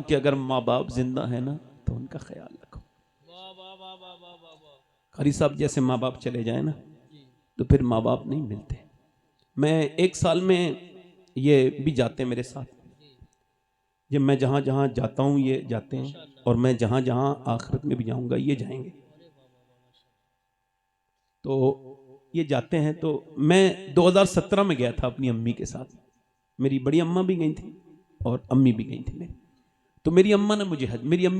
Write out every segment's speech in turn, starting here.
कि अगर माँ बाप जिंदा है ना तो उनका ख्याल रखो। कारी साहब जैसे माँ बाप चले जाए ना तो फिर माँ बाप नहीं मिलते। मैं एक साल में ये भी जाते हैं मेरे साथ, जब मैं जहाँ जहाँ जाता हूँ ये जाते हैं, और मैं जहाँ जहाँ आखिरत में भी जाऊँगा ये जाएंगे। तो ये जाते हैं। तो मैं 2017 में गया था अपनी अम्मी के साथ। मेरी बड़ी अम्मा भी गई थी और अम्मी भी गई थी मेरी। तो मेरी अम्मी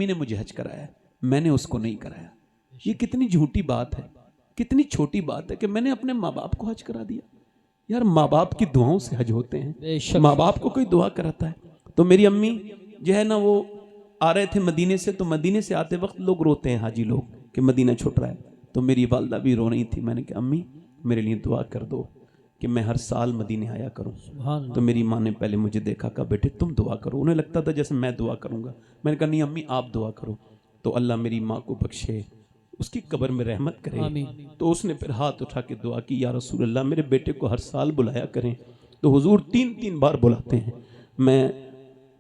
ने मुझे हज कराया, मैंने उसको नहीं कराया। ये कितनी झूठी बात है, कितनी छोटी बात है कि मैंने अपने माँ बाप को हज करा दिया। यार माँ बाप की दुआओं से हज होते हैं, माँ बाप को कोई दुआ कराता है। तो मेरी अम्मी जो है ना वो आ रहे थे मदीने से, तो मदीने से आते वक्त लोग रोते हैं हाजी लोग कि मदीना छूट रहा है। तो मेरी वालदा भी रो रही थी। मैंने कहा अम्मी मेरे लिए दुआ कर दो कि मैं हर साल मदीने आया करूं। तो मेरी माँ ने पहले मुझे देखा, कहा बेटे तुम दुआ करो। उन्हें लगता था जैसे मैं दुआ करूंगा। मैंने कहा नहीं अम्मी आप दुआ करो। तो अल्लाह मेरी माँ को बख्शे, उसकी कब्र में रहमत करे। तो उसने फिर हाथ उठा के दुआ की, या रसूल अल्लाह मेरे बेटे को हर साल बुलाया करें। तो हुजूर 3-3 बार बुलाते हैं, मैं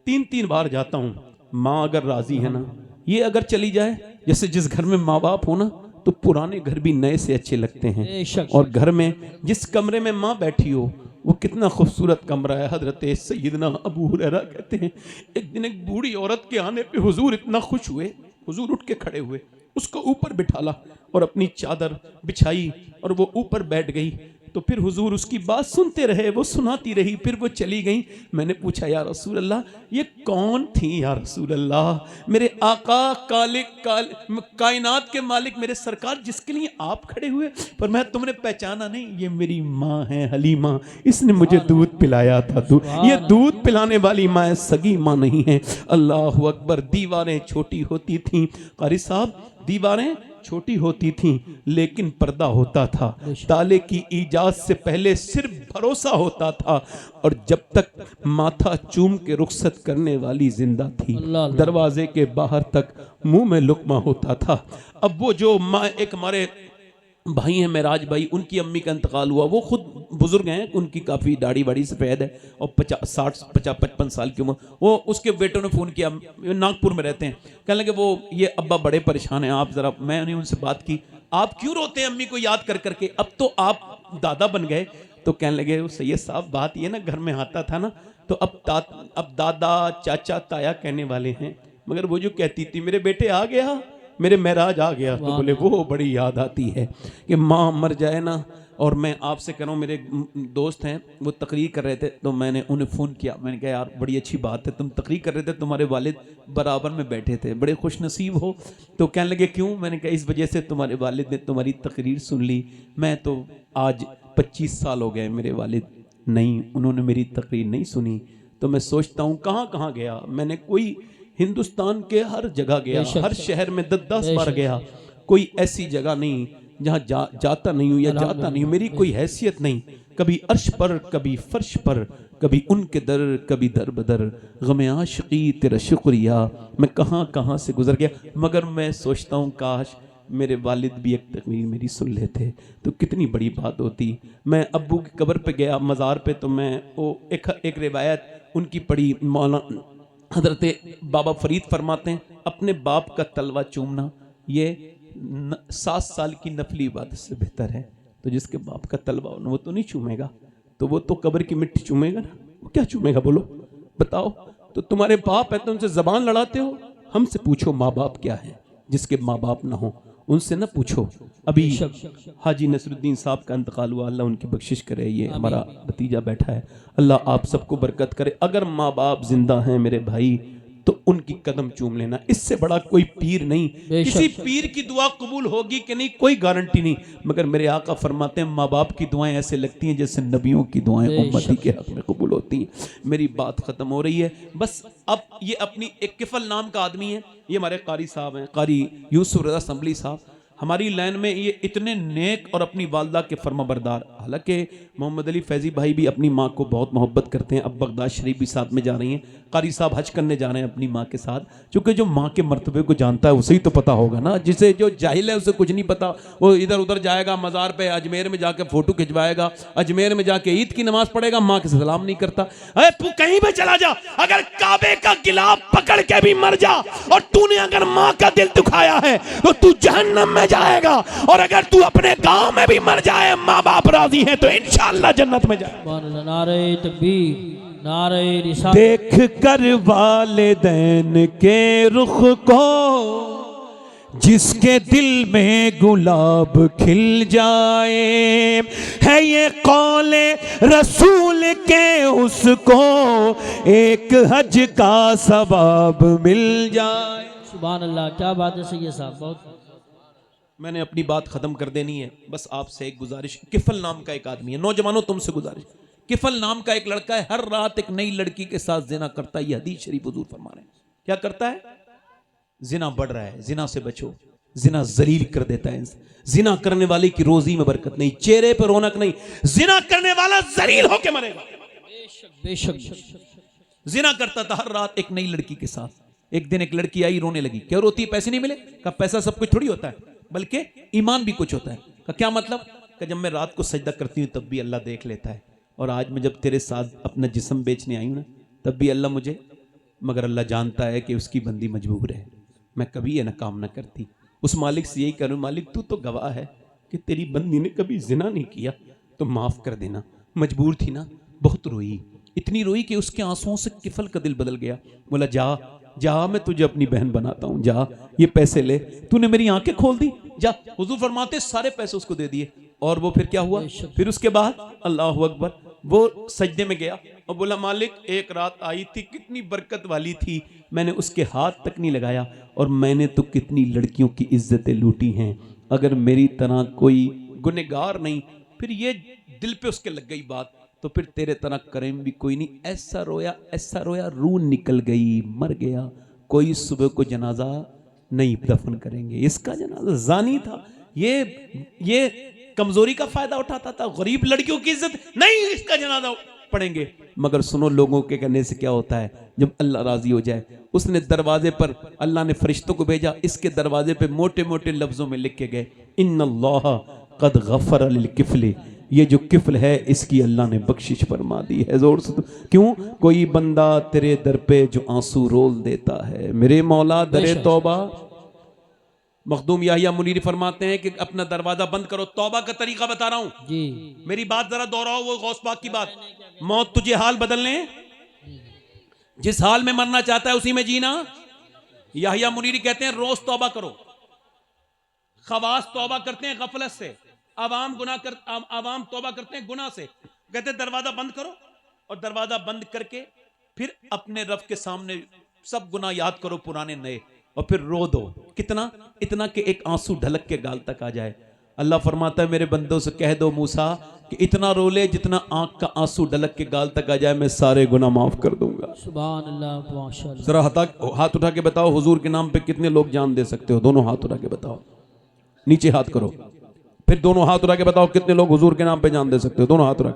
3-3 बार जाता हूँ। माँ अगर राजी है ना, ये अगर चली जाए, जैसे जिस घर में माँ बाप हो ना तो पुराने घर भी नए से अच्छे लगते हैं। और घर में जिस कमरे में माँ बैठी हो वो कितना खूबसूरत कमरा है। हजरत सैयदना अबू हुरैरा कहते हैं एक दिन एक बूढ़ी औरत के आने पे हुजूर इतना खुश हुए, हुजूर उठ के खड़े हुए, उसको ऊपर बिठाला और अपनी चादर बिछाई और वो ऊपर बैठ गई। तो फिर हुजूर उसकी बात सुनते रहे, वो सुनाती रही, फिर वो चली गई। मैंने पूछा या रसूल अल्लाह ये कौन थी या रसूल अल्लाह? मेरे आका कायनात के मालिक मेरे सरकार जिसके लिए आप खड़े हुए, पर मैं तुमने पहचाना नहीं, ये मेरी माँ है हलीमा, इसने मुझे दूध पिलाया था। ये दूध पिलाने वाली माँ है, सगी माँ नहीं है। अल्लाह अकबर। दीवारें छोटी होती थी कारी साहब, दीवारें छोटी होती थीं लेकिन पर्दा होता था। ताले की इजाद से पहले सिर्फ भरोसा होता था, और जब तक माथा चूम के रुखसत करने वाली जिंदा थी दरवाजे के बाहर तक मुंह में लुकमा होता था। अब वो जो माँ, एक हमारे भाई हैं मेराज भाई, उनकी अम्मी का इंतकाल हुआ। वो खुद बुजुर्ग हैं, उनकी काफ़ी दाढ़ी वाड़ी सफ़ेद है और 50-60-55 साल की उम्र। वो उसके बेटों ने फ़ोन किया, नागपुर में रहते हैं, कहने लगे वो ये अब्बा बड़े परेशान हैं, आप ज़रा। मैंने उनसे बात की, आप क्यों रोते हैं अम्मी को याद कर करके, अब तो आप दादा बन गए। तो कहने लगे सैयद साहब बात ये ना, घर में आता था ना तो अब दादा चाचा ताया कहने वाले हैं, मगर वो जो कहती थी मेरे बेटे आ गया, मेरे महराज आ गया, तो बोले वो बड़ी याद आती है कि माँ मर जाए ना। और मैं आपसे कह रहा हूँ, मेरे दोस्त हैं वो तकरीर कर रहे थे, तो मैंने उन्हें फ़ोन किया, मैंने कहा यार बड़ी अच्छी बात है, तुम तकरीर कर रहे थे, तुम्हारे वालिद बराबर में बैठे थे, बड़े खुश नसीब हो। तो कहने लगे क्यों? मैंने कहा इस वजह से तुम्हारे वालिद ने तुम्हारी तकरीर सुन ली। मैं तो आज 25 साल हो गए, मेरे वालिद नहीं, उन्होंने मेरी तकरीर नहीं सुनी। तो मैं सोचता हूँ कहाँ कहाँ गया मैंने, कोई हिंदुस्तान के हर जगह गया, हर शहर में 10 बार गया, कोई ऐसी जगह नहीं जहाँ जाता नहीं हूँ या जाता नहीं हूँ। मेरी कोई हैसियत नहीं, कभी अर्श पर कभी फर्श पर, कभी उनके दर कभी दर बदर, गमे आशिकी तेरा शुक्रिया, मैं कहाँ कहाँ से गुजर गया। मगर मैं सोचता हूँ काश मेरे वालिद भी एक तकरीर मेरी सुन लेते तो कितनी बड़ी बात होती। मैं अब्बू की कब्र पे गया, मज़ार पे, तो मैं वो एक रिवायत उनकी पढ़ी। मौलाना हजरत बाबा फरीद फरमाते हैं अपने बाप का तलवा चूमना ये 7 साल की नफली इबादत से बेहतर है। तो जिसके बाप का तलवा हो ना वो तो नहीं चूमेगा, तो वो तो कब्र की मिट्टी चूमेगा ना, वो क्या चूमेगा बोलो बताओ। तो तुम्हारे बाप है तो उनसे जबान लड़ाते हो, हमसे पूछो माँ बाप क्या है। जिसके माँ बाप ना हो उनसे ना पूछो। अभी हाजी नसरुद्दीन साहब का इंतकाल हुआ, अल्लाह उनकी बख्शिश करे। ये हमारा भतीजा बैठा है, अल्लाह आप सबको बरकत करे। अगर माँ बाप जिंदा हैं मेरे भाई तो उनकी कदम चूम लेना, इससे बड़ा कोई पीर नहीं। किसी पीर की दुआ कबूल होगी कि नहीं कोई गारंटी नहीं, मगर मेरे आका फरमाते हैं माँ बाप की दुआएं ऐसे लगती हैं जैसे नबियों की दुआएं उम्मती के हक में कबूल होती हैं। मेरी बात खत्म हो रही है बस। अब ये अपनी एक किफल नाम का आदमी है, ये हमारे कारी साहब हैं, कारी यूसुफ रजा संभली साहब, हमारी लाइन में ये इतने नेक और अपनी वालदा के फर्माबरदार हालांकि मोहम्मद अली फैज़ी भाई भी अपनी माँ को बहुत मोहब्बत करते हैं। अब बगदाद शरीफ भी साथ में जा रही हैं, कारी साहब हज करने जा रहे हैं अपनी माँ के साथ। चूँकि जो माँ के मर्तबे को जानता है उसे ही तो पता होगा ना, जिसे जो जाहिल है उसे कुछ नहीं पता। वो इधर उधर जाएगा, मज़ार पे अजमेर में जाके फ़ोटो खिंचवाएगा, अजमेर में जाके ईद की नमाज़ पढ़ेगा, माँ के सलाम नहीं करता। अरे तू कहीं भी चला जा, अगर काबे का गिलाफ पकड़ के भी मर जा और तूने अगर माँ का दिल दुखाया है तो तू जहन्नम में जाएगा। और अगर तू अपने गांव में भी मर जाए, माँ बाप राजी हैं तो इंशाअल्लाह जन्नत में जाए। नारे तकबीर, नारे रिसालत। देख कर वालिदैन के रुख को जिसके दिल में गुलाब खिल जाए, है ये कौले रसूल के उसको एक हज का सवाब मिल जाए। सुभान अल्लाह, क्या बात है सैयद साहब। बहुत मैंने अपनी बात खत्म कर देनी है, बस आपसे एक गुजारिश। किफल नाम का एक आदमी है, नौजवानों तुमसे गुजारिश, किफल नाम का एक लड़का है, हर रात एक नई लड़की के साथ जिना करता है। ये हदीस शरीफ हुजूर फरमा रहे हैं। क्या करता है? जिना बढ़ रहा है, जिना से बचो। जिना जलील कर देता है। जिना करने वाले की रोजी में बरकत नहीं, चेहरे पर रौनक नहीं। जिना करने वाला जलील होके मरेगा। बेशक जिना करता था हर रात एक नई लड़की के साथ। एक दिन एक लड़की आई, रोने लगी। क्या रोती है? पैसे नहीं मिले? का पैसा सब कुछ थोड़ी होता है, बल्कि ईमान भी कुछ होता है। का क्या मतलब? कि जब मैं रात को सजदा करती हूँ तब भी अल्लाह देख लेता है, और आज मैं जब तेरे साथ अपना जिस्म बेचने आई हूँ ना, तब भी अल्लाह मुझे, मगर अल्लाह जानता है कि उसकी बंदी मजबूर है, मैं कभी ये ना काम ना करती। उस मालिक से यही करूँ, मालिक तू तो गवाह है कि तेरी बंदी ने कभी जिना नहीं किया, तो माफ़ कर देना। मजबूर थी ना, बहुत रोई, इतनी रोई कि उसके आंसुओं से किफल का दिल बदल गया। बोला जा जा, मैं तुझे अपनी बहन बनाता हूँ, जा ये पैसे ले, तूने मेरी आंखें खोल दी, जा। हुजूर फरमाते सारे पैसे उसको दे दिए। और वो फिर क्या हुआ? फिर उसके बाद अल्लाह अकबर, वो सजदे में गया और बोला मालिक एक रात आई थी, कितनी बरकत वाली थी, मैंने उसके हाथ तक नहीं लगाया, और मैंने तो कितनी लड़कियों की इज्जतें लूटी हैं। अगर मेरी तरह कोई गुनहगार नहीं, फिर ये दिल पे उसके लग गई बात, तो फिर तेरे तरह करेम भी कोई नहीं। ऐसा रोया, रूह निकल गई, मर गया। कोई सुबह को जनाजा नहीं दफन करेंगे। इसका जनाजा जानी था, ये कमजोरी का फायदा उठाता था, गरीब लड़कियों की इज्जत नहीं, इसका जनाजा पढ़ेंगे। मगर सुनो, लोगों के कहने से क्या होता है? जब अल्लाह राजी हो जाए, उसने दरवाजे पर, अल्लाह ने फरिश्तों को भेजा, इसके दरवाजे पे मोटे मोटे लफ्जों में लिख के गए, इन्नल्लाह कद गफर लिल किफली, ये जो किफल है इसकी अल्लाह ने बख्शिश फरमा दी है। जोर से क्यों? कोई बंदा तेरे दर पे जो आंसू रोल देता है, मेरे मौला दरे तौबा। मखदूम याहिया मुनीरी फरमाते हैं कि अपना दरवाजा बंद करो। तौबा का तरीका बता रहा हूं जी, मेरी बात जरा दोहराओ, वो गौस पाक की बात। मौत तुझे हाल बदलने, जिस हाल में मरना चाहता है उसी में जीना। याहिया मुनीरी कहते हैं रोज तौबा करो। खवास तौबा करते हैं गफलत से, आवाम तौबा करते हैं गुनाह से। कहते हैं दरवाजा बंद करो, और दरवाजा बंद करके फिर अपने रब के सामने सब गुनाह याद करो, पुराने नए, और फिर रो दो। कितना? इतना कि एक आंसू ढलक के गाल तक आ जाए। अल्लाह फरमाता है मेरे बंदों से कह दो मूसा कि इतना रो ले जितना आंख का आंसू ढलक के गाल तक आ जाए, मैं सारे गुनाह माफ कर दूंगा। सुभान अल्लाह, माशाअल्लाह। जरा हाथ उठा के बताओ, हुजूर के नाम पे कितने लोग जान दे सकते हो? दोनों हाथ उठा के बताओ, नीचे हाथ करो, फिर दोनों हाथ उठा के बताओ कितने लोग हुजूर के नाम पे जान दे सकते हो? दोनों हाथ उठा।